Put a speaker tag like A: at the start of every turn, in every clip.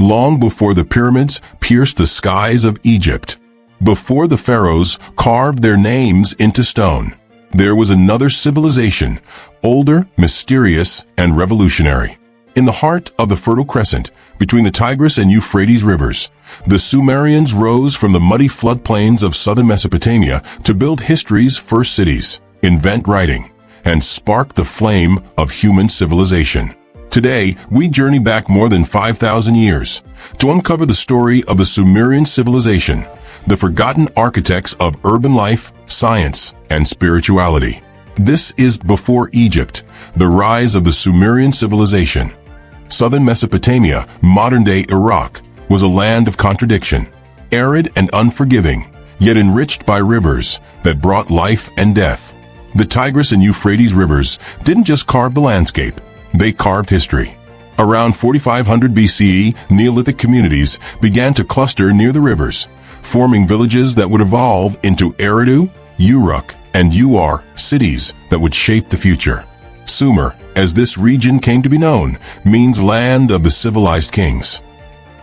A: long before the pyramids pierced the skies of Egypt. Before the pharaohs carved their names into stone, there was another civilization, older, mysterious, and revolutionary. In the heart of the Fertile Crescent, between the Tigris and Euphrates rivers, the Sumerians rose from the muddy floodplains of southern Mesopotamia to build history's first cities, invent writing, and spark the flame of human civilization. Today, we journey back more than 5,000 years to uncover the story of the Sumerian civilization, the forgotten architects of urban life, science, and spirituality. This is Before Egypt, the rise of the Sumerian civilization. Southern Mesopotamia, modern-day Iraq, was a land of contradiction, arid and unforgiving, yet enriched by rivers that brought life and death. The Tigris and Euphrates rivers didn't just carve the landscape, they carved history. Around 4500 BCE, Neolithic communities began to cluster near the rivers, forming villages that would evolve into Eridu, Uruk, and Ur cities that would shape the future. Sumer, as this region came to be known, means land of the civilized kings.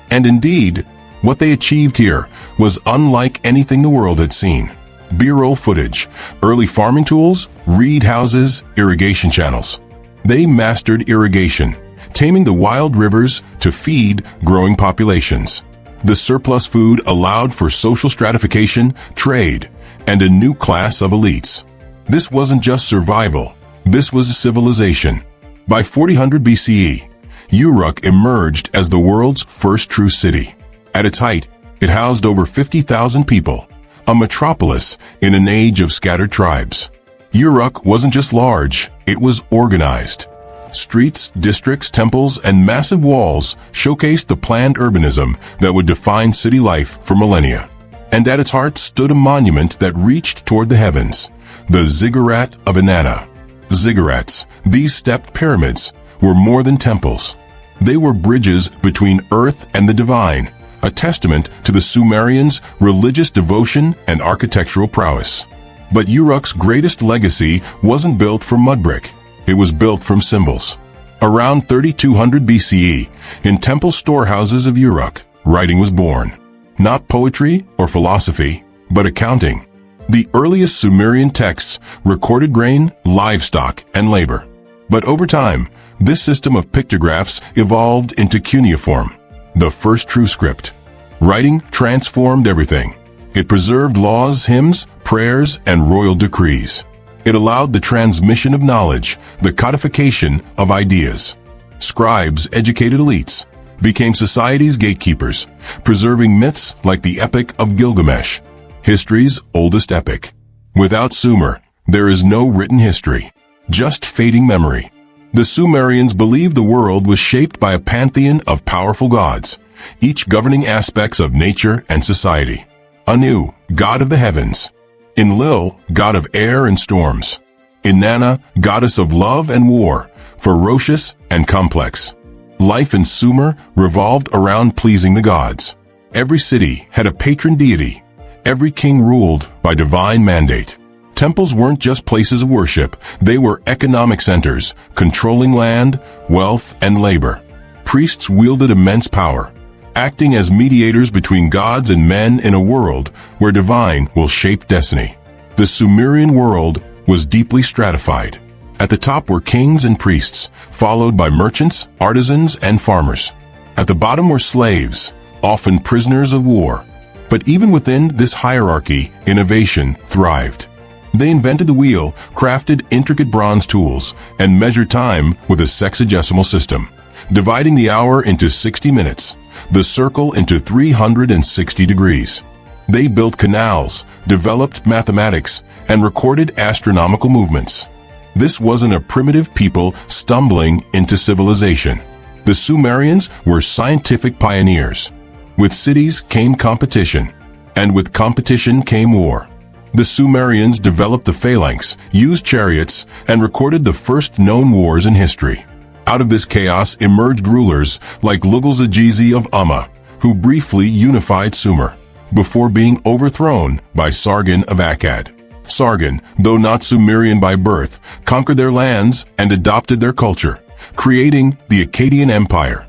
A: And indeed, what they achieved here was unlike anything the world had seen. B-roll footage, early farming tools, reed houses, irrigation channels. They mastered irrigation, taming the wild rivers to feed growing populations. The surplus food allowed for social stratification, trade, and a new class of elites. This wasn't just survival, this was a civilization. By 400 BCE, Uruk emerged as the world's first true city. At its height, it housed over 50,000 people, a metropolis in an age of scattered tribes. Uruk wasn't just large, it was organized. Streets, districts, temples, and massive walls showcased the planned urbanism that would define city life for millennia. And at its heart stood a monument that reached toward the heavens, the Ziggurat of Inanna. Ziggurats, these stepped pyramids, were more than temples. They were bridges between earth and the divine, a testament to the Sumerians' religious devotion and architectural prowess. But Uruk's greatest legacy wasn't built from mud brick. It was built from symbols. Around 3200 BCE, in temple storehouses of Uruk, writing was born. Not poetry or philosophy, but accounting. The earliest Sumerian texts recorded grain, livestock, and labor. But over time, this system of pictographs evolved into cuneiform, the first true script. Writing transformed everything. It preserved laws, hymns, prayers, and royal decrees. It allowed the transmission of knowledge, the codification of ideas. Scribes, educated elites, became society's gatekeepers, preserving myths like the Epic of Gilgamesh, history's oldest epic. Without Sumer, there is no written history, just fading memory. The Sumerians believed the world was shaped by a pantheon of powerful gods, each governing aspects of nature and society. Anu, god of the heavens. Enlil, god of air and storms. Inanna, goddess of love and war, ferocious and complex. Life in Sumer revolved around pleasing the gods. Every city had a patron deity. Every king ruled by divine mandate. Temples weren't just places of worship, they were economic centers, controlling land, wealth, and labor. Priests wielded immense power, acting as mediators between gods and men in a world where divine will shape destiny. The Sumerian world was deeply stratified. At the top were kings and priests, followed by merchants, artisans, and farmers. At the bottom were slaves, often prisoners of war. But even within this hierarchy, innovation thrived. They invented the wheel, crafted intricate bronze tools, and measured time with a sexagesimal system, dividing the hour into 60 minutes, the circle into 360 degrees. They built canals, developed mathematics, and recorded astronomical movements. This wasn't a primitive people stumbling into civilization. The Sumerians were scientific pioneers. With cities came competition, and with competition came war. The Sumerians developed the phalanx, used chariots, and recorded the first known wars in history. Out of this chaos emerged rulers like Lugal-Zagizi of Umma, who briefly unified Sumer, before being overthrown by Sargon of Akkad. Sargon, though not Sumerian by birth, conquered their lands and adopted their culture, creating the Akkadian Empire.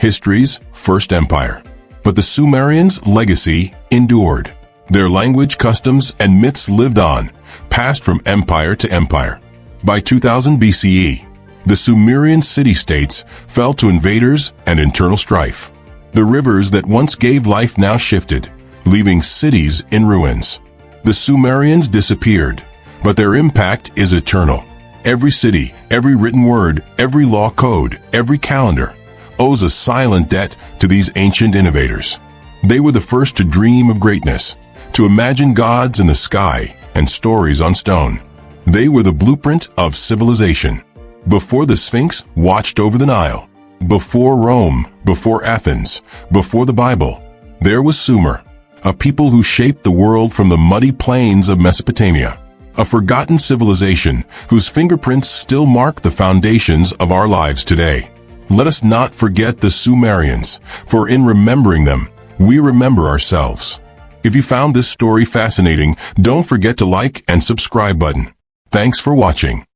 A: history's first empire. But the Sumerians' legacy endured. Their language, customs, and myths lived on, passed from empire to empire. By 2000 BCE, the Sumerian city-states fell to invaders and internal strife. The rivers that once gave life now shifted, leaving cities in ruins. The Sumerians disappeared, but their impact is eternal. Every city, every written word, every law code, every calendar owes a silent debt to these ancient innovators. They were the first to dream of greatness, to imagine gods in the sky and stories on stone. They were the blueprint of civilization. Before the Sphinx watched over the Nile, before Rome, before Athens, before the Bible, there was Sumer, a people who shaped the world from the muddy plains of Mesopotamia, a forgotten civilization whose fingerprints still mark the foundations of our lives today. Let us not forget the Sumerians, for in remembering them, we remember ourselves. If you found this story fascinating, don't forget to like and subscribe button. Thanks for watching.